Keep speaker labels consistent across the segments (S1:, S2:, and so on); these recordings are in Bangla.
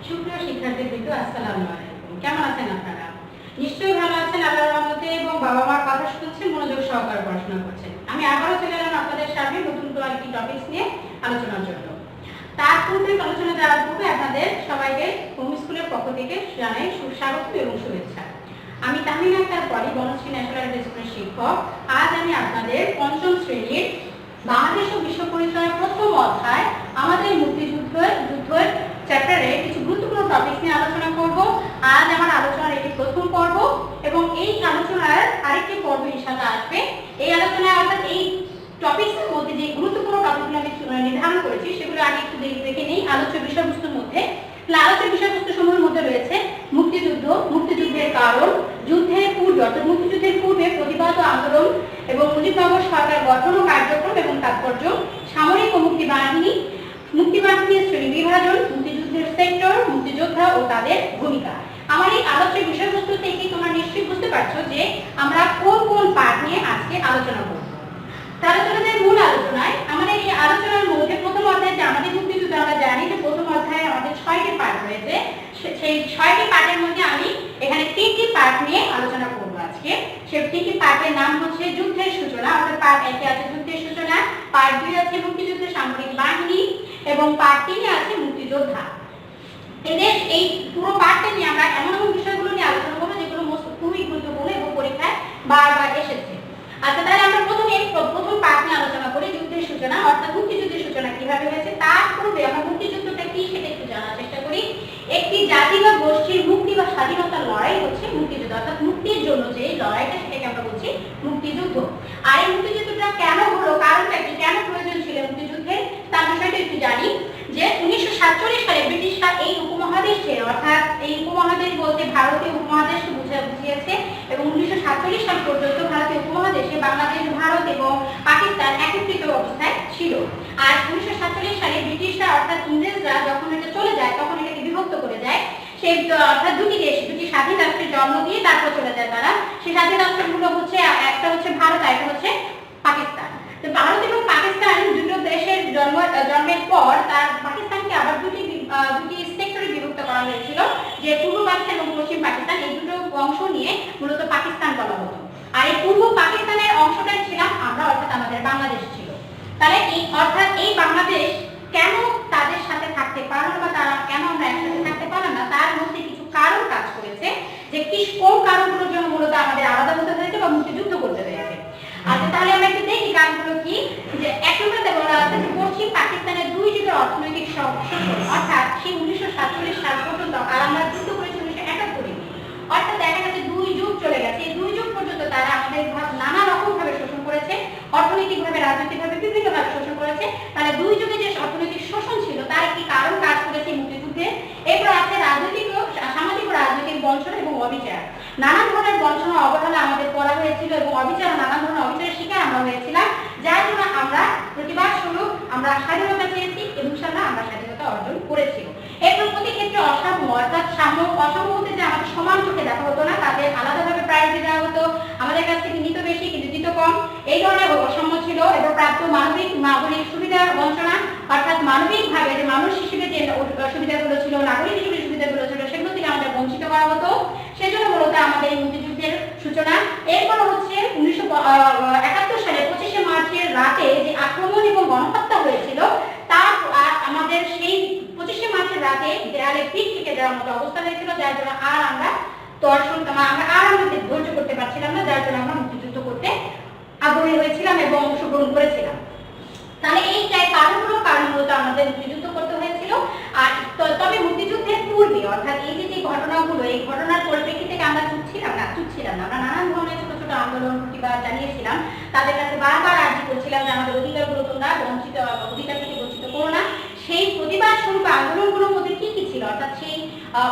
S1: সুপ্রিয় শিক্ষার্থীবৃন্দ, আসসালামু আলাইকুম। কেমন আছেন আপনারা? নিশ্চয়ই ভালো আছেন আল্লাহর রহমতে এবং বাবা মার কথা শুনছেন, মনোযোগ সহকারে পড়াশোনা করছেন। আমি আবারও চলে এলাম আপনাদের সামনে নতুন কোনো একটি টপিকস নিয়ে আলোচনার জন্য। তার পূর্বে আলোচনা দেওয়ার পূর্বে আপনাদের সবাইকে হোম স্কুলের পক্ষ থেকে জানাই সুস্বাগত এবং শুভেচ্ছা। আমি তাহমিনা আক্তার পরি, বনশ্রী ন্যাশনাল স্কুলের শিক্ষক। আজ আমি আপনাদের পঞ্চম শ্রেণীর বাংলাদেশ ও বিশ্ব পরিচয়ের প্রথম অধ্যায় আমাদের মুক্তিযুদ্ধের চ্যাপ্টারে কিছু গুরুত্বপূর্ণ টপিক নিয়ে আলোচনা করব। আজ আমার আলোচনার এটি প্রথম পর্ব এবং এই আলোচনার আরেকটি পর্ব ইনশাআল্লাহ আসবে। এই আলোচনায় অর্থাৎ এই টপিকসের মধ্যে যে গুরুত্বপূর্ণ টপিকগুলো আমি নির্ধারণ করেছি সেগুলো আগে একটু দেখে নেই। আলোচ্য বিষয়বস্তুর মধ্যে আলোচ্য বিষয়বস্তু সমূহের মধ্যে রয়েছে মুক্তিযুদ্ধ, মুক্তিযুদ্ধের কারণ, যুদ্ধের পূর্বে অর্থাৎ মুক্তিযুদ্ধের পূর্বে প্রতিবাদ ও আন্দোলন এবং মুজিবনগর সরকার গঠন ও কার্যক্রম এবং তাৎপর্য, সামরিক ও মুক্তিবাহিনীর শ্রেণী বিভাজন, মুক্তিযুদ্ধের সেক্টর, মুক্তিযোদ্ধা ও তাদের ভূমিকা। আমার এই আলোচ্য বিষয়বস্তু থেকে তোমরা নিশ্চয়ই বুঝতে পারছো যে আমরা কোন কোন পার্ট নিয়ে আজকে আলোচনা করব। তাহলে চলে যাই মূল আলোচনায়। আমাদের এই আলোচনার মধ্যে প্রথম অধ্যায়ে যে আমাদের মুক্তিযুদ্ধ আমরা জানি যে প্রথম অধ্যায়ে আমাদের 6টি পার্ট রয়েছে। সেই 6টি পার্টের মধ্যে আমি এখানে 3টি পার্ট নিয়ে আলোচনা করব আজকে। সেই 3টি পার্টের নাম হচ্ছে যুদ্ধের সূচনা, অর্থাৎ পার্ট 1 এ আছে যুদ্ধের সূচনা, পার্ট 2 আছে মুক্তিযুদ্ধের সামরিক বাহিনী এবং পার্ট 3 এ আছে মুক্তিযোদ্ধা। এদের এই পুরো পার্টটা নিয়ে আমরা এমন এমন বিষয়গুলো নিয়ে আলোচনা করব যেগুলো খুবই গুরুত্বপূর্ণ এবং পরীক্ষায় বারবার এসেছে। আচ্ছা, তাহলে আমরা প্রথম পার্ট নিয়ে আলোচনা করি, যুদ্ধের সূচনা অর্থাৎ মুক্তিযুদ্ধের সূচনা কিভাবে হয়েছে। তার পূর্বে আমরা মুক্তিযুদ্ধটা কি সেটা একটু জানার চেষ্টা করি। একটি জাতি বা গোষ্ঠীর মুক্তি বা স্বাধীনতার লড়াই হচ্ছে মুক্তিযুদ্ধ, অর্থাৎ মুক্তির জন্য যে লড়াইটা সেটাকে আমরা বলছি মুক্তিযুদ্ধ। আর এই মুক্তিযুদ্ধটা কেন হলো, কারণটা কি, কেন প্রয়োজন ছিল মুক্তিযুদ্ধের, তার বিষয়টা একটু জানি। যে 1947 সালে ব্রিটিশরা এই উপমহাদেশ ছেড়ে, অর্থাৎ এই উপমহাদেশ বলতে ভারতীয় উপমহাদেশকে বুঝিয়েছে এবং 1947 সাল পর্যন্ত ভারতীয় উপমহাদেশে বাংলাদেশ, ভারত এবং পাকিস্তান একত্রিত অবস্থায় ছিল। আর 1947 সালে ব্রিটিশরা অর্থাৎ ইংরেজরা যখন এটা চলে যায় তখন এটাকে বিভক্ত করে দেয়। সেই অর্থাৎ দুটি স্বাধীন রাষ্ট্রের জন্ম দিয়ে তারপর চলে যায় তারা। সেই স্বাধীন রাষ্ট্রগুলো হচ্ছে একটা হচ্ছে ভারত আর একটা হচ্ছে পাকিস্তান। তো ভারত এবং পাকিস্তান দুটো দেশের জন্মের পর তার পাকিস্তানকে আবার দুটি সেক্টরে বিভক্ত করা হয়েছিল, যে পূর্ব পাকিস্তান এবং পশ্চিম পাকিস্তান, এই দুটো অংশ নিয়ে মূলত পাকিস্তান বলা হতো। আর এই পূর্ব পাকিস্তানের অংশটাই ছিলাম আমরা, অর্থাৎ আমাদের বাংলাদেশ ছিল। তাহলে অর্থাৎ এই বাংলাদেশ কেন তাদের সাথে থাকতে পারলো না, তারা কেন আমরা একসাথে থাকতে পারলাম না, তার মধ্যে কিছু কারণ কাজ করেছে, যে কোন কারণগুলোর জন্য মূলত আমাদের আলাদা হতে হয়েছে বা মুক্তিযুদ্ধ করতে হয়েছে। আচ্ছা, তাহলে আমরা একটু দেখি কারণগুলো কি। যে এক নম্বরে বলা আছে যে পশ্চিম পাকিস্তানের দুই যুগের অর্থনৈতিক শোষণ, অর্থাৎ সেই 1947 সাল পর্যন্ত, আর আমরা যুদ্ধ করেছি 1971, অর্থাৎ দেখা গেছে 2 যুগ চলে গেছে। এই 2 যুগ পর্যন্ত তারা আমাদের নানা রকম ভাবে শোষণ করেছে, অর্থনৈতিকভাবে, রাজনৈতিকভাবে বিভিন্নভাবে শোষণ করেছে। তাহলে 2 যুগে যে অর্থনৈতিক শোষণ ছিল তার একটি কারণ কাজ করেছে মুক্তিযুদ্ধে। এরপর আছে রাজনৈতিক ও সামাজিক ও রাজনৈতিক বঞ্চনা এবং অবিচার। নানা ধরনের বঞ্চনা অবহেলা আমাদের করা হয়েছিল এবং অবিচার, নানা ধরনের অবিচারের শিকার আমরা হয়েছিলাম, যার জন্য আমরা প্রতিবাদ স্বরূপ আমরা স্বাধীনতা চেয়েছি এবং ইনশাআল্লাহ আমরা স্বাধীনতা অর্জন করেছি। এরপর প্রতি ক্ষেত্রে অসাম্য, অর্থাৎ অসাম্য বলতে যে আমাদের সমান চোখে দেখা হতো না, তাদের আলাদাভাবে প্রায়োরিটি দেওয়া হতো, আমাদের কাছ থেকে নিত বেশি কিন্তু দিত কম, এই ধরনের অসাম্য ছিল। এবং প্রাপ্ত মানবিক সুবিধা বঞ্চনা, অর্থাৎ মানবিকভাবে যে মানুষ হিসেবে যে সুবিধাগুলো ছিল, নাগরিক হিসেবে সুবিধাগুলো ছিল, সেগুলো থেকে আমাদের বঞ্চিত করা হতো। সেজন্য মূলত আমাদের এই মুক্তিযুদ্ধের সূচনা। এরপর হচ্ছে 1971 সালে 25শে মার্চের রাতে যে আক্রমণ এবং গণহত্যা হয়েছিল, তার আমাদের সেই 25শে মার্চের রাতে দেয়ালে পিঠ থেকে দেওয়ার মতো অবস্থা হয়েছিল, যার জন্য আমরা ধৈর্য করতে পারছিলাম না, যার জন্য আমরা মুক্তিযুদ্ধ করতে আগ্রহী হয়েছিলাম এবং অংশগ্রহণ করেছিলাম। তাহলে এই কারণগুলোর কারণে মূলত আমাদের মুক্তিযুদ্ধ করতে হয়েছিল। আর তবে মুক্তিযুদ্ধের পূর্বে, অর্থাৎ এই যে ঘটনাগুলো, এই ঘটনার পরিপ্রেক্ষিতে আমরা চুপছিলাম না, আমরা নানান ধরনের ছোট ছোট আন্দোলন প্রতিবাদ জানিয়েছিলাম, তাদের কাছে বারবার আর্জি করছিলাম যে আমাদের অধিকারগুলো তোমরা অধিকার থেকে বঞ্চিত করো না। সেই প্রতিবাদ স্বরূপ আন্দোলনগুলোর মধ্যে কি কি ছিল, অর্থাৎ সেই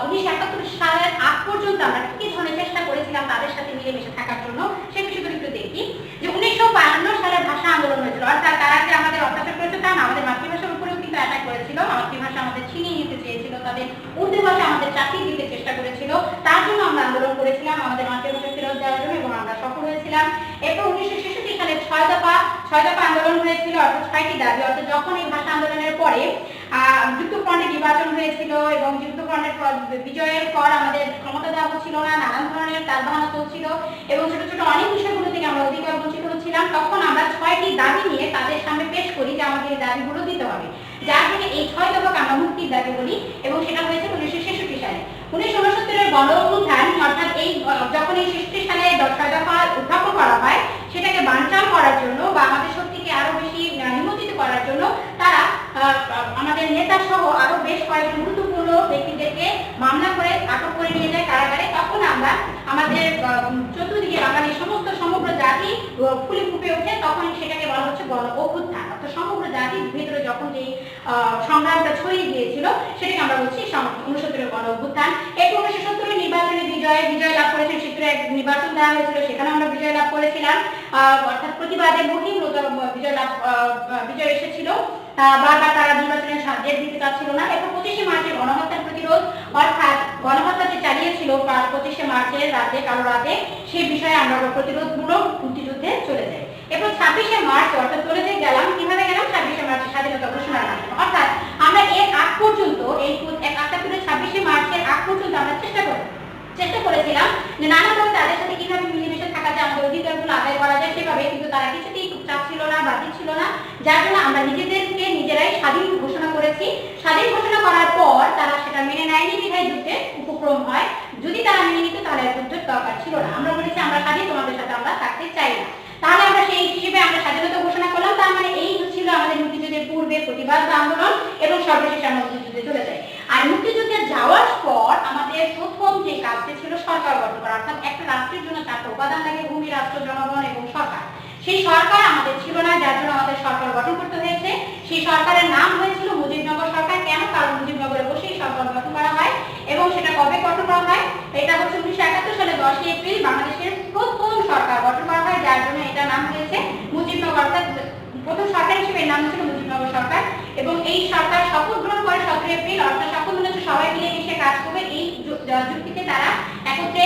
S1: 1971 সালের আগ পর্যন্ত আমরা কি কি ধরনের চেষ্টা করেছিলাম তাদের সাথে মিলেমিশে থাকার জন্য, সেই বিষয়গুলো একটু দেখি। যে 1952 সালে ভাষা আন্দোলন হয়েছিল, অর্থাৎ তারা যে আমাদের অত্যাচার করেছে তা না, আমাদের মাতৃভাষার উপরেও কিন্তু অ্যাটাক করেছিল, মাতৃভাষা আমাদের ছিনিয়ে নিতে চেয়েছিল, তাদের উর্দু ভাষা আমাদের চাকরি দিতে চেষ্টা করেছিল, তার জন্য আমরা আন্দোলন করেছিলাম আমাদের মাতৃভাষা ফেরত দেওয়ার জন্য, এবং আমরা সফল হয়েছিলাম। এরপর 1966 সালে 6 দফা আন্দোলন হয়েছিল, অর্থাৎ 6টি দাবি, অর্থাৎ যখন এই ভাষা আন্দোলনের পরে যুক্তফ্রন্টে নির্বাচন হয়েছিল এবং যুক্তফ্রন্টের বিজয়ের পর আমাদের ক্ষমতা দেওয়া ছিল না, নানান ধরনের তালবাহানা চলছিল এবং ছোট ছোট অনেক বিষয়গুলো থেকে আমরা অধিকার বঞ্চিত হচ্ছিলাম। তখন আমরা 6টি দাবি নিয়ে তাদের সামনে পেশ করি যে আমাদের এই দাবিগুলো দিতে হবে, যার থেকে এই 6 দফাকে আমরা মুক্তির দাবি বলি এবং সেটা হয়েছে 1966 সালে। 1969-এর গণ অভ্যুত্থান অর্থাৎ এই যখন এই 66 সালে 6 দফা উত্থাপন করা হয়, সেটাকে বানচাল করার জন্য বা আমাদের শক্তিকে আরো বেশি নিমজ্জিত করার জন্য তারা আমাদের নেতা সহ আরো বেশ কয়েকজন গুরুত্বপূর্ণ ব্যক্তিদেরকে মামলা করে আটক করে নিয়ে যায় কারাগারে। তখন আমরা আমাদের চতুর্দিকে বাঙালির সমস্ত সমগ্র জাতি ফুলে ফুপে ওঠে, তখন সেটাকে বলা হচ্ছে গণ অভ্যুত্থান। অর্থাৎ সমগ্র জাতির ভিতরে যখন যেই সংগ্রামটা ছড়িয়ে গিয়েছিল সেটাকে আমরা বলছি 69-এর গণ অভ্যুত্থান। এই 1970-এর নির্বাচনে বিজয় লাভ করেছে, শীঘ্রই এক নির্বাচন দেওয়া হয়েছিল, সেখানে আমরা বিজয় লাভ করেছিলাম। অর্থাৎ প্রতিবাদে বহির্ভূত বিজয় এসেছিল। বারবার তারা নির্বাচনের জেদ দিতে চাচ্ছিল না। এরপর 25শে মার্চের গণহত্যার প্রতিরোধ, অর্থাৎ গণহত্যা যে চালিয়েছিল 25শে মার্চের রাতে, কালো রাতে, সেই বিষয়ে আমরা প্রতিরোধমূলক মুক্তিযুদ্ধে চলে যাই। এরপর 26শে মার্চ অর্থাৎ চলে যে গেলাম, কিভাবে গেলাম? 26শে মার্চের স্বাধীনতা ঘোষণার মাধ্যমে। অর্থাৎ আমরা এর আগ পর্যন্ত এই 71-26শে মার্চের আগ পর্যন্ত আমরা চেষ্টা করেছিলাম যে নানাভাবে তাদের সাথে কিভাবে মিলেমিশে থাকা যায়, আমাদের অধিকারগুলো আদায় করা যায় সেভাবে, কিন্তু তারা কিছুতেই চাচ্ছিল না বা দিচ্ছিল না, যার জন্য আমরা নিজেদেরকে নিজেরাই স্বাধীন ঘোষণা করেছি। স্বাধীন ঘোষণা করার পর তারা সেটা মেনে নেয়নি বিধায় যুদ্ধের উপক্রম হয়। যদি তারা মেনে নিত তাহলে যুদ্ধের দরকার ছিল না। আমরা বলেছি আমরা স্বাধীন, তোমাদের সাথে আমরা থাকতে চাই না। তাহলে আমরা সেই হিসেবে আমরা স্বাধীনতা ঘোষণা করলাম। তার মানে এই ছিল আমাদের মুক্তিযুদ্ধের পূর্বে প্রতিবাদ আন্দোলন এবং সর্বশেষে আমরা মুক্তিযুদ্ধে চলে যাই। আর মুক্তিযুদ্ধে যাওয়ার পর আমাদের প্রথম যে কাজটি ছিল সরকার গঠন করা, অর্থাৎ একটা রাষ্ট্রের জন্য 4টা উপাদান লাগে: ভূমি, রাষ্ট্র, জনগণ এবং সরকার। সেই সরকার আমাদের ছিল না, যার জন্য আমাদের সরকার গঠন করতে হয়েছে। সেই সরকারের নাম হয়েছিল মুজিবনগর সরকার। কেন? কারণ মুজিবনগরে বসেই সরকার গঠন করা হয়। এবং সেটা কবে গঠন করা হয়? এটা হচ্ছে 1971 সালে 10 এপ্রিল বাংলাদেশের প্রথম সরকার গঠন করা হয়, যার জন্য এটা নাম হয়েছে মুজিবনগর। অর্থাৎ প্রথম সরকার হিসেবে নাম ছিল মুজিবনগর সরকার। এবং এই সরকার শপথ গ্রহণ করে 17 এপ্রিল। অর্থাৎ শপথ হচ্ছে সবাই মিলে মিশে কাজ করবে, এই যুক্তিতে তারা একত্রে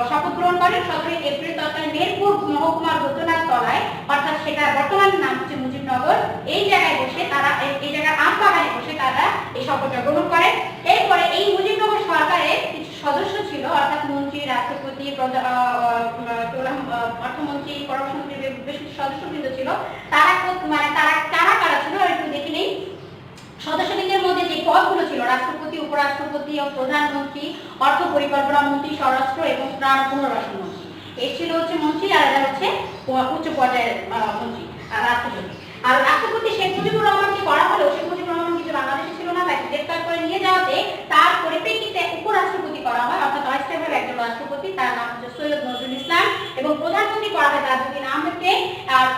S1: শপথ গ্রহণ করেন 17 এপ্রিল। তখন মেহেরপুর মহকুমার বৈদ্যনাথ তলায়, অর্থাৎ সেটা বর্তমান নাম হচ্ছে মুজিবনগর, এই জায়গায় বসে তারা, এই জায়গার আমবাগানে বসে তারা এই শপথটা গ্রহণ করেন। এরপরে এই মুজিবনগর সরকারের কিছু সদস্য ছিল, অর্থাৎ মন্ত্রী, রাষ্ট্রপতি, অর্থমন্ত্রী, পররাষ্ট্রমন্ত্রী, বেশ কিছু সদস্যবৃন্দ ছিল। তারা কারা কারা ছিল একটু দেখে নেই। সদস্যদের মধ্যে যে পদগুলো ছিল: রাষ্ট্রপতি, উপরাষ্ট্রপতি ও প্রধানমন্ত্রী, অর্থ পরিকল্পনা মন্ত্রী, স্বরাষ্ট্র এবং ত্রাণ পুনর্বাসন মন্ত্রী। এই ছিল হচ্ছে মন্ত্রী, আর এরা হচ্ছে উচ্চ পর্যায়ের মন্ত্রী আর রাষ্ট্রপতি। আর রাষ্ট্রপতি শেখ মুজিবুর রহমানকে করা হলেও শেখ মুজিবুর রহমান কিন্তু বাংলাদেশে ছিল না, তাকে গ্রেফতার করে নিয়ে যাওয়াতে তার পরিপ্রেক্ষিতে উপরাষ্ট্রপতি করা হয়, অর্থাৎ অস্থায়ীভাবে একজন রাষ্ট্রপতি, তার নাম হচ্ছে সৈয়দ নজরুল ইসলাম। এবং প্রধানমন্ত্রী করা হয় তার যদি নাম হচ্ছে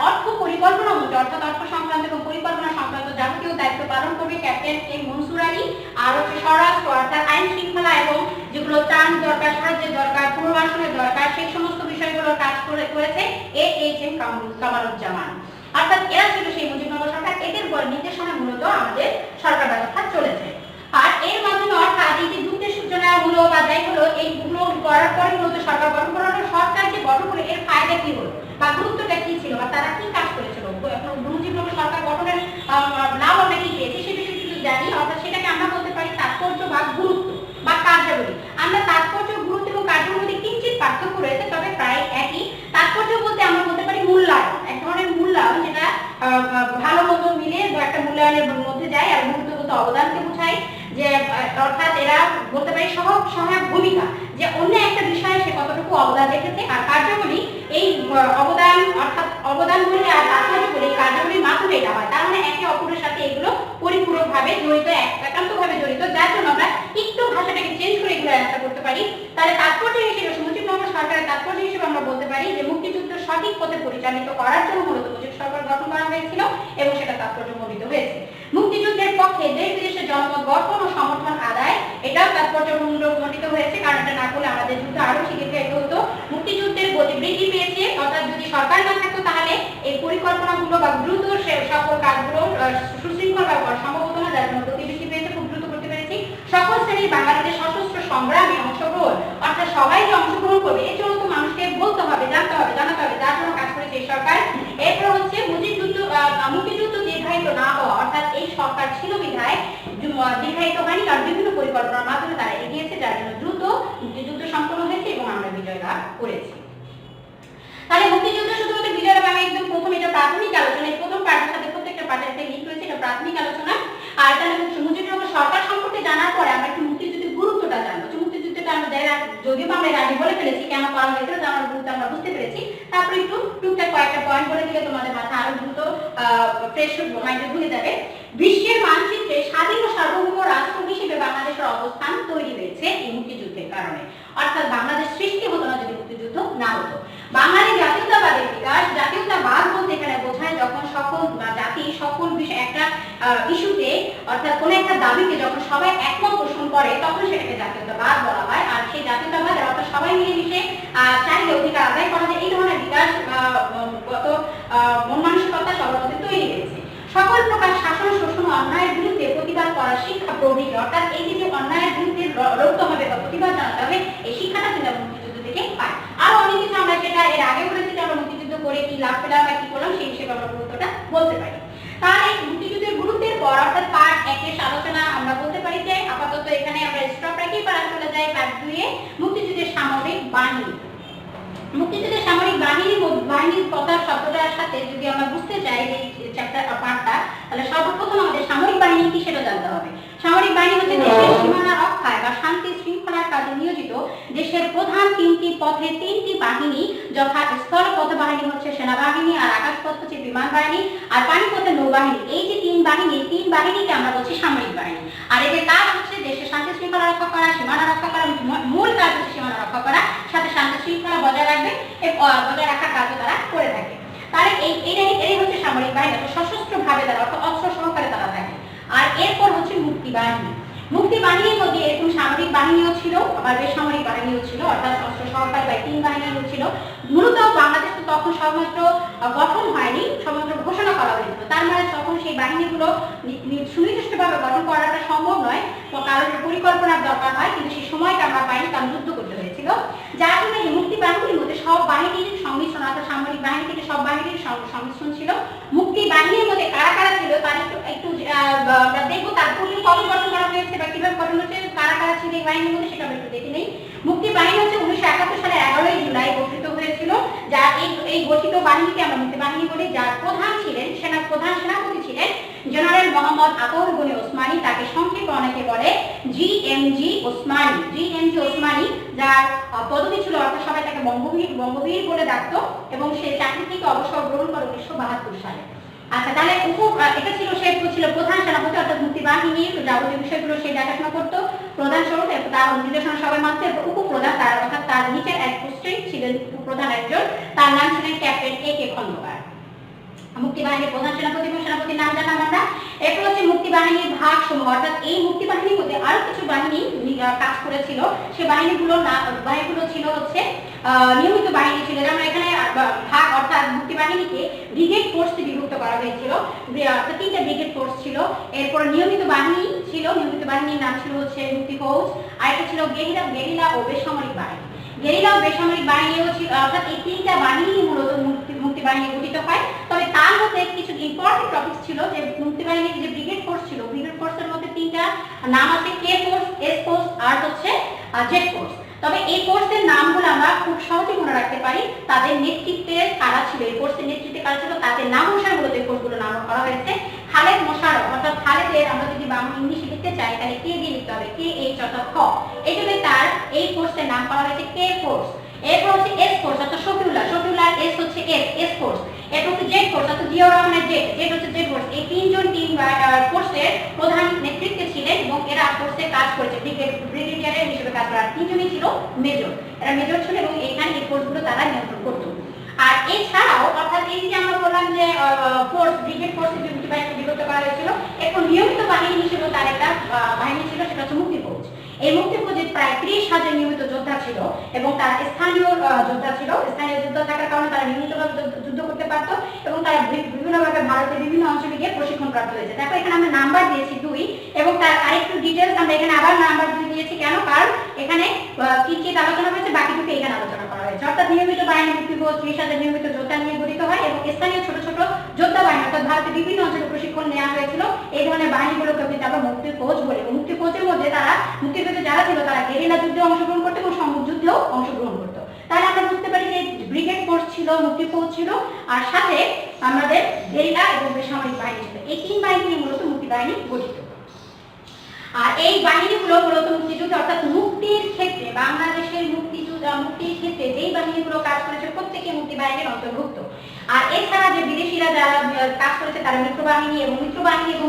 S1: অর্থ পরিকল্পনা মন্ত্রী, অর্থাৎ অর্থ সংক্রান্ত এবং পরিকল্পনা সংক্রান্ত যাবতীয় দায়িত্ব পালন করবে ক্যাপ্টেন এম মনসুর আলী। আর হচ্ছে স্বরাষ্ট্র, অর্থাৎ আইন শৃঙ্খলা এবং যেগুলো ত্রাণ দরকার, সাহায্যের দরকার, পুনর্বাসনের দরকার, সেই সমস্ত বিষয়গুলোর কাজ করেছে AHM কামারুজ্জামান। অর্থাৎ এরা ছিল সেই মুজিবনগর সরকার। এদের নির্দেশনা মূলত আমাদের সরকার ব্যবস্থা চলেছে। আর এর মাধ্যমে অর্থাৎ এই যে যুদ্ধের সূচনা হলো বা যাই হলো, এইগুলো করার পরে মূলত সরকার গঠন করা হলো। সরকার যে গঠন করে এর ফায়দা কি হলো বা গুরুত্বটা কি ছিল বা তারা কি কাজ করেছিল, মুজিবনগর সরকার গঠনের লাভ আমরা কি পেয়েছি সে বিষয়ে কিছু জানি। অর্থাৎ সেটাকে আমরা বলতে পারি তাৎপর্য বা গুরুত্ব বা কার্যাবলী। আমরা তাৎপর্য, গুরুত্ব এবং কার্যের মধ্যে কিঞ্চিত পার্থক্য রয়েছে, তবে প্রায় একই। তাৎপর্য বলতে আমরা বলতে পারি মূল্যায়ন, এক ধরনের মূল্যায়ন যেটা ভালো মন্দ মিলে একটা মূল্যায়নের মধ্যে যায়। আর গুরুত্ব বলতে অবদানকে বোঝায়, যে অর্থাৎ এরা বলতে পারি সহায়ক ভূমিকা, যে অন্য একটা বিষয়ে সে কতটুকু অবদান রেখেছে। আর কার্যাবলী, এই অবদান অর্থাৎ অবদান বলে আর তাৎপর্য বলে কার্যাবলীর মাধ্যমে এটা হয়। তার মানে একে অপরের সাথে এগুলো পরিপূরকভাবে জড়িত, একান্তভাবে জড়িত, যার জন্য আমরা একটু ভাষাটাকে চেঞ্জ করে এগুলো অ্যান্সার করতে পারি। তাহলে তাৎপর্য হিসেবে মুজিবনগর সরকারের তাৎপর্য হিসেবে আমরা বলতে পারি যে মুক্তিযুদ্ধ সঠিক পথে পরিচালিত করার জন্য মূলত মুজিব সরকার গঠন করা হয়েছিল এবং সেটা তাৎপর্যমণ্ডিত হয়েছে। মুক্তিযুদ্ধের পক্ষে দেশ বিদেশের জনমত গঠন ও সমর্থন আদায়, এটাও তাৎপর্যমণ্ডিত হয়েছে, কারণ এটা না করলে আমাদের যুদ্ধ আরো শিখে যেতে হতো। মুক্তিযুদ্ধের গতি বৃদ্ধি পেয়েছে, অর্থাৎ যদি সরকার না থাকতো তাহলে এই পরিকল্পনাগুলো বা দ্রুত সকল কাজগুলো সুশৃঙ্খল ব্যবহার সম্ভব হতো না, যার জন্য গতি বৃদ্ধি পেয়েছে, খুব দ্রুত করতে পেরেছি। সকল শ্রেণীর বাঙালিদের সশস্ত্র সংগ্রামে অংশগ্রহণ, অর্থাৎ সবাই যে অংশগ্রহণ করবে এর জন্য তো মানুষকে বলতে হবে, জানতে হবে, জানাতে হবে, যার জন্য কাজ করেছে এই সরকার। এরপর হচ্ছে মুক্তিযুদ্ধ দীর্ঘায়িত না হওয়া, অর্থাৎ এই সরকার সরকার ছিল বিধায় দীর্ঘায়িত হয়নি, কারণ বিভিন্ন পরিকল্পনার মাধ্যমে তারা এগিয়েছে, যার জন্য দ্রুত মুক্তিযুদ্ধ সম্পন্ন হয়েছে এবং আমরা বিজয় লাভ করেছি। তাহলে মুক্তিযুদ্ধ শুধুমাত্র বিজয় লাভ, আমি একদম প্রথম এটা প্রাথমিক আলোচনা, এই প্রথম পার্টের সাথে প্রত্যেকটা পার্টের একটা লিঙ্ক রয়েছে, এটা প্রাথমিক আলোচনা। আর তাহলে মুজিবনগর সরকার সম্পর্কে জানার পরে আমরা একটু মুক্তিযুদ্ধের গুরুত্বটা জানবো। মুক্তিযুদ্ধটা আমরা যদিও আমরা আগে বলে ফেলেছি কেন করা হয়েছিল, জানার গুরুত্ব আমরা বুঝতে পেরেছি। তারপরে একটু টুকটাক কয়েকটা পয়েন্ট বলে দিলে তোমাদের মাথা আরো দ্রুত ফ্রেশ মাইন্ডে ঘুরে যাবে। বিশ্বের মানচিত্রে স্বাধীন ও সার্বভৌম রাষ্ট্র হিসেবে বাংলাদেশের অবস্থান তৈরি হয়েছে এই মুক্তিযুদ্ধের কারণে। অর্থাৎ বাংলাদেশ সৃষ্টি হতো না যদি মুক্তিযুদ্ধ না হতো। বাঙালি জাতীয়তাবাদের বিকাশ, জাতীয়তাবাদ বলতে এখানে বোঝায় যখন সকল জাতি সকল বিষয় একটা ইস্যুতে অর্থাৎ কোন একটা দাবিতে যখন সবাই একমত পোষণ করে তখন সেটাকে জাতীয়তাবাদ বলা হয়। আর সেই জাতীয়তাবাদ অর্থাৎ সবাই মিলেমিশে চাইলে অধিকার আদায় করা যায়, এই ধরনের বিকাশ গত মন মানসিকতা সবার মধ্যে তৈরি হয়েছে। সকল প্রকার শাসন শোষণ অন্যায়ের বিরুদ্ধে প্রতিবাদ করার শিক্ষা প্রভৃতি, অর্থাৎ এই যে অন্যায়ের বিরুদ্ধে লড়তে হবে বা প্রতিবাদ জানাতে হবে, এই শিক্ষাটা কিন্তু আমরা মুক্তিযুদ্ধ থেকে পাই। আরো অনেক কিছু আমরা সেটা এর আগে বলেছি যে আমরা মুক্তিযুদ্ধ করে কি লাভ পেলাম বা কি করলাম সেই হিসেবে আমরা গুরুত্বটা বলতে পারি। তাহলে এই মুক্তিযুদ্ধের গুরুত্বের পর অর্থাৎ পার্ট 1 এর আলোচনা আমরা বলতে পারি যে আপাতত এখানে আমরা স্টপ রাখি, পার্ট চলে যাই পার্ট 2 এ মুক্তিযুদ্ধের সামরিক বাহিনী। মুক্তিযুদ্ধের সামরিক বাহিনীর কথা শব্দটার সাথে যদি আমরা বুঝতে চাই এই চ্যাপ্টার পার্টটা, তাহলে সর্বপ্রথম আমাদের সামরিক বাহিনী কি সেটা জানতে হবে। সামরিক বাহিনী হচ্ছে দেশের সীমানা রক্ষায় বা শান্তি শৃঙ্খলার কাজে নিয়োজিত দেশের প্রধান তিনটি পথে তিনটি বাহিনী, যথা স্থলপথ বাহিনী হচ্ছে সেনাবাহিনী, আর আকাশপথ হচ্ছে বিমান বাহিনী, আর পানিপথে নৌবাহিনী। এই যে তিন বাহিনীকে আমরা বলছি সামরিক বাহিনী। আর এদের কাজ হচ্ছে দেশের শান্তি শৃঙ্খলা রক্ষা করা, সীমানা রক্ষা করা, মূল কাজ হচ্ছে সীমানা রক্ষা করা, সাথে শান্তি শৃঙ্খলা বজায় রাখার কাজও তারা করে থাকে। তাহলে এই হচ্ছে সামরিক বাহিনী, সশস্ত্র ভাবে তারা অর্থাৎ অস্ত্র সহকারে তারা থাকে। আর এরপর হচ্ছে মুক্তি বাহিনী। মুক্তি বাহিনীর মধ্যে এরকম সামরিক বাহিনীও ছিল, আবার বেসামরিক বাহিনীও ছিল, অর্থাৎ অস্ত্র সহকারে বা তিন বাহিনীও ছিল। মূলত বাংলাদেশ তো তখন সবেমাত্র গঠন হয়নি, সবেমাত্র ঘোষণা করা হয়েছিল। তার মানে তখন সেই বাহিনীগুলো সুনির্দিষ্টভাবে গঠন করাটা সম্ভব নয়, কারণ পরিকল্পনার দরকার হয়, কিন্তু সেই সময়টা আমরা পাইনি, কারণ যুদ্ধ করতে হয়েছিল। যার জন্য এই মুক্তি বাহিনীর মধ্যে সব বাহিনীর সংমিশ্রণ, অর্থাৎ সামরিক বাহিনী থেকে সব বাহিনীর সংমিশ্রণ ছিল। মুক্তি বাহিনীর মধ্যে কারা কারা ছিল তার একটু আমরা দেখবো, তার পূর্বে কবে গঠন করা হয়েছে বা কিভাবে গঠন হচ্ছে, কারা কারা ছিল এই বাহিনীর মধ্যে সেটা আমরা একটু দেখে নেই। মুক্তি বাহিনী হচ্ছে 1971 সালের 11 জুলাই গঠিত হয়েছিল। যার এই গঠিত বাহিনীকে আমরা মুক্তি বাহিনী বলি, যার প্রধান ছিলেন সেনাপতি ছিলেন জেনারেল মোহাম্মদ আতর গনি ওসমানী, তাকে সংক্ষেপে অনেকে বলে জিএমজি ওসমানী, যার পদবি ছিল অর্থাৎ সবাই তাকে বঙ্গবীর বলে ডাকতো, এবং সে চাকরি থেকে অবসর গ্রহণ করে 1972 সালে। আচ্ছা, তাহলে এটা ছিল প্রধান সেনাপতি, অর্থাৎ মুক্তি বাহিনীর যাবতীয় বিষয়গুলো সে দেখাশোনা করতো প্রধান স্বরূপ, তার নির্দেশনা সবাই মানতে। উপপ্রধান অর্থাৎ তার নিচের এক পোস্টে ছিলেন উপপ্রধান একজন, তার নাম ছিলেন ক্যাপ্টেন AK খন্দকার। মুক্তি বাহিনীর প্রধান সেনাপতি এবং সেনাপতির নাম জানলাম আমরা। এরপর হচ্ছে মুক্তি বাহিনীর ভাগ সমূহ, অর্থাৎ এই মুক্তি বাহিনীর মধ্যে আরো কিছু বাহিনী কাজ করেছিল। সেই বাহিনীগুলো ছিল হচ্ছে নিয়মিত বাহিনী ছিল, যেমন এখানে ভাগ অর্থাৎ মুক্তি বাহিনীকে ব্রিগেড ফোর্সে বিভক্ত করা হয়েছিল, অর্থাৎ 3টা ব্রিগেড ফোর্স ছিল। এরপর নিয়মিত বাহিনী ছিল, নিয়মিত বাহিনীর নাম ছিল হচ্ছে মুক্তি ফৌজ। আর এটা ছিল গেরিলা ও বেসামরিক বাহিনী। গেরিলা ও বেসামরিক বাহিনীও ছিল, অর্থাৎ এই 3টা বাহিনী মূলত মুক্তি বাহিনী গঠিত হয়। তবে তার মধ্যে কিছু ইম্পর্টেন্ট টপিক ছিল, যে মুক্তি বাহিনীর যে ব্রিগেড ফোর্স ছিল, ব্রিগেড ফোর্সের মধ্যে 3টা নাম আছে, কে ফোর্স, এস ফোর্স আর হচ্ছে জেড ফোর্স। তবে এই ফোর্সের নামগুলো আমরা খুব সহজে মনে রাখতে পারি, তাদের নেতৃত্বে কারা ছিল, এই ফোর্সের নেতৃত্বে কারা ছিল, তাদের নাম অনুসারে মূলত এই ফোর্সগুলো নাম করা হয়েছে। খালেদ মোশাররফ, অর্থাৎ খালেদের আমরা যদি বাংলা ইংলিশে লিখতে চাই তাহলে কে দিয়ে লিখতে হবে, KH অর্থাৎ খ, এই জন্য তার এই ফোর্সের নাম করা হয়েছে কে ফোর্স। এরপর হচ্ছে এস ফোর্স, অর্থাৎ শফিউল্লাহ এস হচ্ছে এস ফোর্স। এরপর হচ্ছে জেড ফোর্স, অর্থাৎ জিয়াউর রহমানের জেড হচ্ছে জেড ফোর্স। এই 3জন ফোর্সের প্রধান নেতৃত্বে ছিলেন এবং এরা ফোর্সে কাজ করেছে, ব্রিগেডিয়ারের হিসেবে কাজ করা। 3জনই ছিল মেজর, এরা মেজর ছিল এবং এখানে এই ফোর্সগুলো তারা নিয়ন্ত্রণ করতো। আর এছাড়াও অর্থাৎ এই যে আমরা বললাম যে ফোর্স, ব্রিগেড ফোর্সে বিভক্ত করা হয়েছিল, এখন নিয়মিত বাহিনী হিসেবে তার একটা বাহিনী ছিল, সেটা হচ্ছে মুক্তি ফৌজ। এই মুক্তি ফৌজে প্রায় 30,000 নিয়মিত যোদ্ধা ছিল এবং তারা স্থানীয় যোদ্ধা ছিল। স্থানীয় যোদ্ধা থাকার কারণে তারা নিয়মিতভাবে যুদ্ধ করতে পারত এবং তারা বিভিন্নভাবে ভারতের বিভিন্ন অঞ্চলে গিয়ে প্রশিক্ষণ প্রাপ্ত হয়েছে। দেখো এখানে আমরা নাম্বার দিয়েছি 2 এবং তার আরেকটু ডিটেইলস আমরা এখানে আবার নাম্বার 2 দিয়েছি। কেন? কারণ এখানে কি আলোচনা হয়েছে বাকিটুকু এখানে আলোচনা করা হয়েছে। অর্থাৎ নিয়মিত বাহিনী মুক্তি ফৌজ 30,000 নিয়মিত যোদ্ধা নিয়ে গঠিত হয় এবং স্থানীয় ছোট ছোট যোদ্ধা বাহিনী অর্থাৎ ভারতের বিভিন্ন অঞ্চলে প্রশিক্ষণ নেওয়া হয়েছিল এই ধরনের বাহিনীগুলোকে কিন্তু আমরা মুক্তির ফৌজ বলি। মুক্তির ফৌজের মধ্যে তারা মুক্তিযুদ্ধে যারা ছিল তারা গেরিলা যুদ্ধে অংশগ্রহণ করতো এবং সম্মুখ যুদ্ধেও অংশগ্রহণ করতো। তাহলে আমরা বুঝতে পারি যে ব্রিগেড ফোর্স ছিল, মুক্তি ফৌজ ছিল, আর সাথে আমাদের গেরিলা এবং বেসামরিক বাহিনী ছিল। এই তিন বাহিনী নিয়ে মূলত মুক্তি বাহিনী গঠিত। আর এই বাহিনীগুলো মূলত মুক্তিযুদ্ধ অর্থাৎ মুক্তির ক্ষেত্রে বাংলাদেশের মুক্তির ক্ষেত্রে যেই বাহিনীগুলো কাজ করেছে প্রত্যেকে মুক্তি বাহিনীর অন্তর্ভুক্ত। আর এছাড়া যে বিদেশিরা যারা কাজ করেছে তারা মিত্র বাহিনী এবং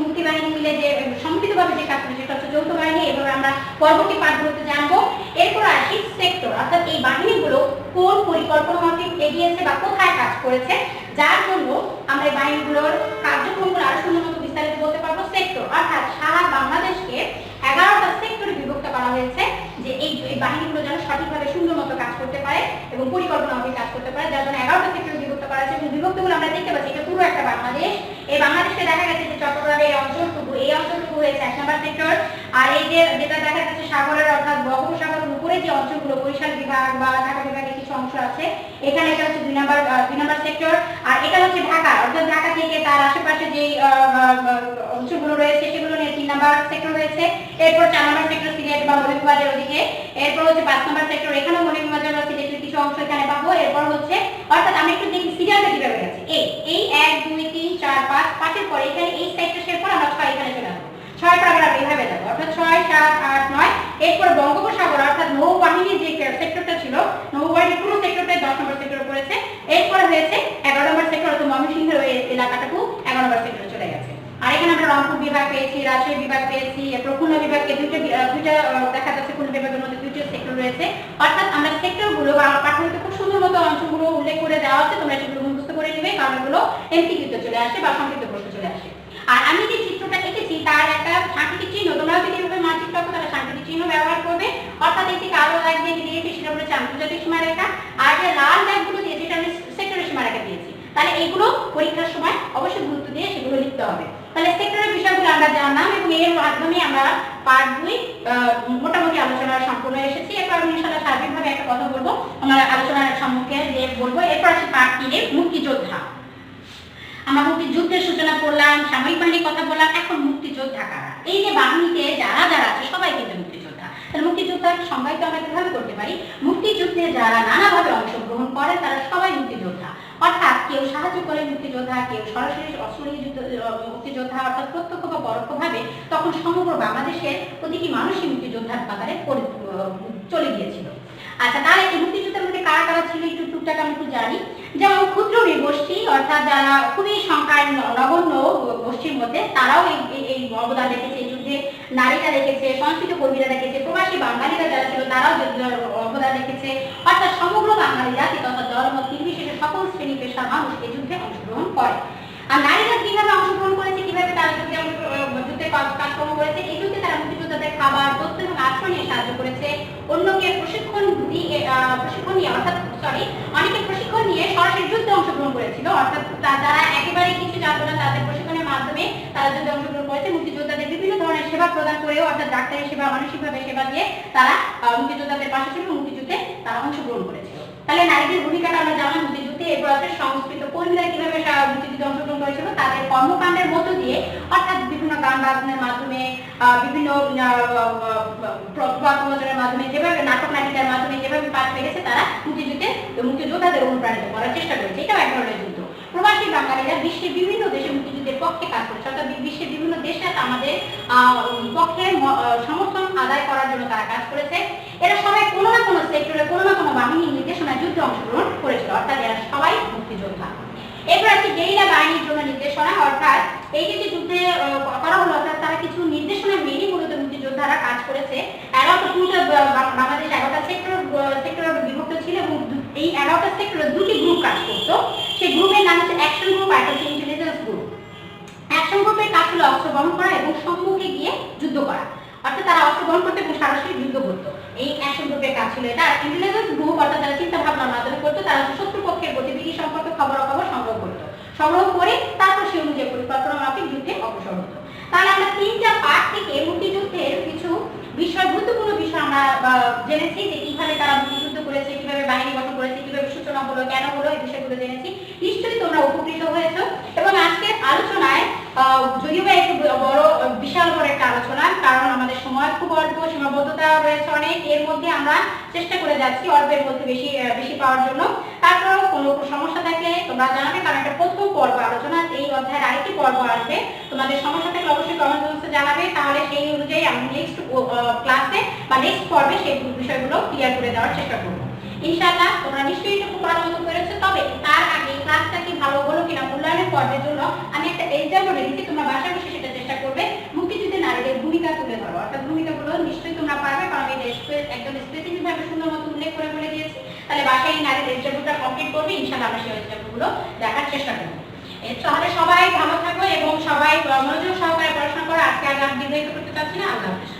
S1: মুক্তি বাহিনী মিলে যে সম্মিলিতভাবে যে কাজ করেছে সেটা হচ্ছে যৌথ বাহিনী। এভাবে আমরা পরবর্তী পাঠগুলোতে জানবো। এরপর আসি সেক্টর, অর্থাৎ এই বাহিনীগুলো কোন পরিকল্পনা মাফিক এগিয়েছে বা কোথায় কাজ করেছে, যার জন্য আমরা এই বাহিনীগুলোর কার্যক্রমগুলো আরো সুন্দর বিস্তারিত বলতে পারবো। সেক্টর অর্থাৎ সারা বাংলাদেশকে 11টা সেক্টরে বিভক্ত করা হয়েছে, যে এই বাহিনীগুলো যেন সঠিকভাবে সুন্দর মতো কাজ করতে পারে এবং পরিকল্পনা মাফিক কাজ করতে পারে, যার জন্য 11টা সেক্টরে বিভক্ত করা হয়েছে। এবং বিভক্তগুলো আমরা দেখতে পাচ্ছি এটা পুরো একটা বাংলাদেশ। এই বাংলাদেশে দেখা গেছে যে চট্টগ্রামের এই অঞ্চলটুকু হয়েছে 1 নম্বর সেক্টর। আর এই যে যেটা দেখা যাচ্ছে সাগরের অর্থাৎ বঙ্গোপসাগরের উপরে যে অঞ্চলগুলো বরিশাল বিভাগ বা ঢাকা বিভাগের কিছু অংশ আছে, এখানে এটা হচ্ছে 2 নম্বর সেক্টর। আর এটা হচ্ছে ঢাকা, অর্থাৎ ঢাকা থেকে তার আশেপাশে যে অঞ্চলগুলো রয়েছে সেগুলো নিয়ে 3 নম্বর সেক্টর রয়েছে। এরপর 4 নম্বর সেক্টর সিলেট বা মৌলভীবাজার ওদিকে। এরপর হচ্ছে 5 নম্বর সেক্টর, এখানেও মৌলভীবাজার বা সিলেটের কিছু অংশ এখানে পাবো। এরপর হচ্ছে অর্থাৎ আমি একটু দেখি সিরিয়ালটা কিভাবে আছে। এই 1 2 3 4 5 5 এর পরে এখানে এই সাইডটা শেষ করে আমরা 6 এখানে চলে আসবো। 6 পর আমরা এইভাবে যাব, অর্থাৎ 6 7 8 9। এরপর বঙ্গোপসাগর অর্থাৎ নৌবাহিনীর যে সেক্টরটা ছিল, নৌবাহিনীর পুরো সেক্টরটাই 10 নম্বর সেক্টরে পড়েছে। এরপর হয়েছে 11 নম্বর সেক্টর, অর্থাৎ ময়মনসিংহের ওই এলাকাটুকু 11 নম্বর সেক্টরে চলে গেছে। আর এখানে আমরা রংপুর বিভাগ পেয়েছি, রাজশাহী বিভাগ পেয়েছি, এরপর খুলনা বিভাগকে দুইটা দেখা যাচ্ছে, খুলনা বিভাগের মধ্যে 2টি সেক্টর রয়েছে। অর্থাৎ আমরা সেক্টরগুলো বা পাঠ্যবইতে খুব সুন্দর মতো অঞ্চলগুলো উল্লেখ করে দেওয়া আছে, তোমরা সেগুলো মুখস্থ করে নেবে, কারণ এগুলো এমসিকিউতে চলে আসে বা সংক্ষিপ্ত প্রশ্নে চলে আসে। আর আমি যে চিত্রটা এঁকেছি তার একটা সাংকেতিক চিহ্ন, তোমরাও যদি এভাবে মানচিত্র আঁকো তাহলে সাংকেতিক চিহ্ন ব্যবহার করবে। অর্থাৎ এই যে কালো দাগ দিয়ে দিয়েছি সেটা হচ্ছে আন্তর্জাতিক সীমারেখা, আর যে লাল দাগগুলো দিয়েছি সেটা আমি সেক্টরের সীমারেখা দিয়েছি। তাহলে এইগুলো পরীক্ষার সময় অবশ্যই গুরুত্ব দিয়ে সেগুলো লিখতে হবে। তাহলে সেক্টরের বিষয়গুলো আমরা জানলাম এবং এর মাধ্যমে আমরা পার্ট 2 মোটামুটি আলোচনা সম্পূর্ণ এসেছি। এরপর আমি ইনশাআল্লাহ সার্বিকভাবে একটা কথা বলবো আমার আলোচনার সম্মুখে যে বলবো। এরপর আসি পার্ট 3 মুক্তিযোদ্ধা। আমরা মুক্তিযুদ্ধের সূচনা করলাম, সামরিক বাহিনীর কথা বললাম, এখন মুক্তিযোদ্ধা কারা। এই যে বাহিনীতে যারা যারা আছে সবাই কিন্তু মুক্তিযোদ্ধা। তাহলে মুক্তিযোদ্ধার সংজ্ঞায়িত আমরা কিভাবে করতে পারি? মুক্তিযুদ্ধে যারা নানাভাবে অংশগ্রহণ করে তারা সবাই মুক্তিযোদ্ধা। অর্থাৎ কেউ সাহায্য করে মুক্তিযোদ্ধা, কেউ সরাসরি অস্ত্র নিয়ে মুক্তিযোদ্ধা, অর্থাৎ প্রত্যক্ষ বা পরোক্ষভাবে তখন সমগ্র বাংলাদেশের প্রতিটি মানুষই মুক্তিযোদ্ধার কাতারে চলে গিয়েছিল। আচ্ছা, তাহলে এই মুক্তিযুদ্ধের মধ্যে কারা কারা ছিল একটু টুকটাক আমি একটু জানি। যেমন ক্ষুদ্র নৃগোষ্ঠী, অর্থাৎ যারা খুবই সংখ্যায় নগণ্য গোষ্ঠীর মধ্যে, তারাও এই অবদান রেখেছে এই যুদ্ধে। নারীরা রেখেছে, সংস্কৃত কর্মীরা রেখেছে, প্রবাসী বাঙালিরা যারা ছিল তারাও অবদান রেখেছে। অর্থাৎ সমগ্র বাঙালি জাতি তথা দলমত নির্বিশেষে সকল শ্রেণী পেশার মানুষ এই যুদ্ধে অংশগ্রহণ করে। আর নারীরা কিভাবে অংশগ্রহণ করেছে, কিভাবে তারা যুদ্ধে কাজকর্ম করেছে, এই যুদ্ধে তারা মুক্তিযোদ্ধাদের খাবার, তথ্য এবং আশ্রয় নিয়ে সাহায্য করেছে। অন্যকে প্রশিক্ষণ নিয়ে অনেকে প্রশিক্ষণ নিয়ে সরাসরি যুদ্ধে অংশগ্রহণ করেছিল। অর্থাৎ যারা একেবারে কিছু জানতো না তাদের প্রশিক্ষণের মাধ্যমে তারা যুদ্ধে অংশগ্রহণ করেছে। মুক্তিযোদ্ধাদের বিভিন্ন ধরনের সেবা প্রদান করেও, অর্থাৎ ডাক্তারি সেবা, মানসিকভাবে সেবা দিয়ে তারা মুক্তিযোদ্ধাদের পাশে ছিল, মুক্তিযুদ্ধে তারা অংশগ্রহণ করেছিল। তাহলে নারীদের ভূমিকাটা আমরা জানলাম মুক্তিযুদ্ধে। এরপর আছে সংস্কৃত কর্মীরা কিভাবে মুক্তিযুদ্ধে অংশগ্রহণ করেছিল তাদের কর্মকাণ্ডের মধ্য দিয়ে, অর্থাৎ বিভিন্ন গান বাজনার মাধ্যমে, বিভিন্ন প্রবচনের মাধ্যমে, যেভাবে নাটক নাটিকার মাধ্যমে যেভাবে পাঠ পেয়েছে তারা মুক্তিযোদ্ধাদের অনুপ্রাণিত করার চেষ্টা করেছে। এটাও এক ধরনের যুদ্ধ। প্রবাসী বাঙালিরা বিশ্বের বিভিন্ন দেশে মুক্তিযুদ্ধের পক্ষে কাজ করেছে, অর্থাৎ বিশ্বের বিভিন্ন দেশে আমাদের পক্ষে সমর্থন আদায় করার জন্য তারা কাজ করেছে। এরা সবাই কোনো না কোনো সেক্টরে, কোনো না কোনো বাহিনীর নির্দেশনায় যুদ্ধে অংশগ্রহণ করেছিল, অর্থাৎ এরা সবাই মুক্তিযোদ্ধা। এরপর আছে গেরিলা বাহিনীর জন্য নির্দেশনা, অর্থাৎ এই যে যুদ্ধে করা হলো, অর্থাৎ তারা কিছু নির্দেশনা মেনে মূলত মুক্তিযোদ্ধারা কাজ করেছে। বাংলাদেশ 11টা সেক্টর বিভক্ত ছিল এবং এই 11টা সেক্টরে 2টি গ্রুপ কাজ করতো। সেই গ্রুপের নাম হচ্ছে অ্যাকশন গ্রুপ আর হচ্ছে ইন্টেলিজেন্স গ্রুপ। অ্যাকশন গ্রুপের কাজ ছিল অস্ত্র বহন করা এবং সম্মুখে গিয়ে যুদ্ধ করা, অর্থাৎ তারা অস্ত্র বহন করতো এবং সরাসরি যুদ্ধ করতো। এই অ্যাকশন গ্রুপের কাজ ছিল এটা। আর ইন্টেলিজেন্স গ্রুপ অর্থাৎ যারা চিন্তা ভাবনার মাধ্যমে করতো, তারা শত্রুপক্ষের গতিবিধি সম্পর্কে খবরাখবর সংগ্রহ করতো। সংগ্রহ করে তারপর সে অনুযায়ী পরিকল্পনা মাফিক যুদ্ধে অগ্রসর হতো। তাহলে আমরা 3টা পার্ট থেকে মুক্তিযুদ্ধের কিছু গুরুত্বপূর্ণ বিষয় আমরা জেনেছি, যে কিভাবে তারা মুক্তিযুদ্ধ করেছে, কিভাবে বাহিনী গঠন করেছে, কিভাবে সূচনা হলো, কেন হলো, এই বিষয়গুলো জেনেছি। নিশ্চয়ই তোমরা উপকৃত হয়েছো। এবং আজকের আলোচনায় যদিও বা একটু বড় খুব অল্প, সীমাবদ্ধতা রয়েছে অনেক, এর মধ্যে আমরা চেষ্টা করে যাচ্ছি অল্পের মধ্যে বেশি বেশি পাওয়ার জন্য। তারপরেও কোনো সমস্যা থাকলে তোমরা জানাবে, কারণ এটা প্রথম পর্ব আলোচনা, এই অধ্যায়ের আরেকটি পর্ব আসবে। তোমাদের সমস্যা থাকলে অবশ্যই কমেন্ট বক্সে জানাবে, তাহলে সেই অনুযায়ী আমি নেক্সট ক্লাসে বা নেক্সট পর্বে সেই বিষয়গুলো ক্লিয়ার করে দেওয়ার চেষ্টা করব। ইনশাআল্লাহ তোমরা নিশ্চয়ই এটা খুব ভালো মতো করেছো। তবে তার আগে ক্লাসটা কি ভালো হলো কিনা মূল্যায়নের পর্বের জন্য আমি একটা এক্সাম্পল দিচ্ছি, তোমরা বাসায় বসে সেটা চেষ্টা করবে। মুক্তিযুদ্ধে নারীদের ভূমিকা তুলে ধরো, অর্থাৎ ভূমিকাগুলো নিশ্চয়ই তোমরা পারবে, কারণ আমি একদম স্পেসিফিক ভাবে সুন্দর মতো উল্লেখ করে বলে দিয়েছি। তাহলে বাসায় এই নারীর এক্সাম্পলটা কমপ্লিট করবে, ইনশাআল্লাহ আমরা সেই এক্সাম্পলগুলো দেখার চেষ্টা করব। তাহলে সবাই ভালো থাকো এবং সবাই মনোযোগ সহকারে পড়াশোনা করো। আজকে আর দীর্ঘায়িত করতে চাচ্ছি না। আল্লাহ হাফেজ।